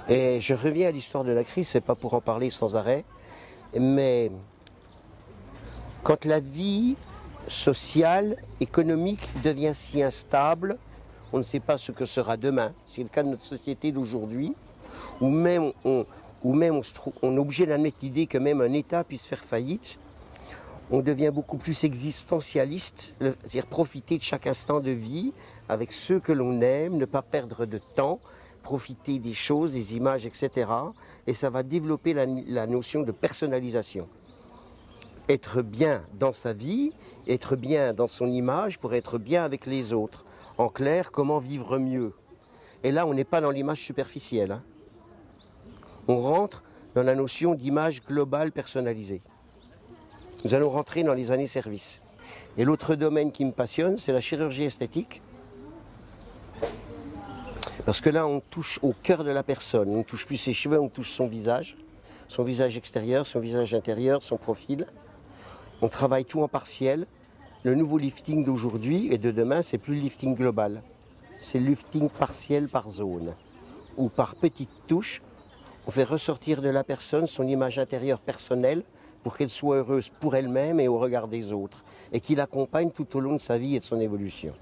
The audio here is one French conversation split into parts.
Et je reviens à l'histoire de la crise, c'est pas pour en parler sans arrêt, mais quand la vie sociale, économique devient si instable, on ne sait pas ce que sera demain. C'est le cas de notre société d'aujourd'hui, où même on est obligé d'admettre l'idée que même un État puisse faire faillite. On devient beaucoup plus existentialiste, c'est-à-dire profiter de chaque instant de vie avec ceux que l'on aime, ne pas perdre de temps, profiter des choses, des images, etc. Et ça va développer la notion de personnalisation. Être bien dans sa vie, être bien dans son image pour être bien avec les autres. En clair, comment vivre mieux. Et là, on n'est pas dans l'image superficielle, hein. On rentre dans la notion d'image globale personnalisée. Nous allons rentrer dans les années service. Et l'autre domaine qui me passionne, c'est la chirurgie esthétique. Parce que là, on touche au cœur de la personne. On ne touche plus ses cheveux, on touche son visage extérieur, son visage intérieur, son profil. On travaille tout en partiel. Le nouveau lifting d'aujourd'hui et de demain, c'est plus le lifting global. C'est le lifting partiel par zone, ou par petites touches. On fait ressortir de la personne son image intérieure personnelle pour qu'elle soit heureuse pour elle-même et au regard des autres, et qui l'accompagne tout au long de sa vie et de son évolution.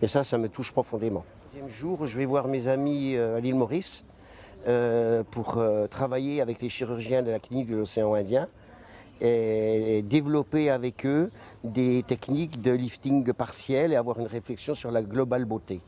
Et ça me touche profondément. Le deuxième jour, je vais voir mes amis à l'île Maurice pour travailler avec les chirurgiens de la clinique de l'océan Indien et développer avec eux des techniques de lifting partiel et avoir une réflexion sur la globale beauté.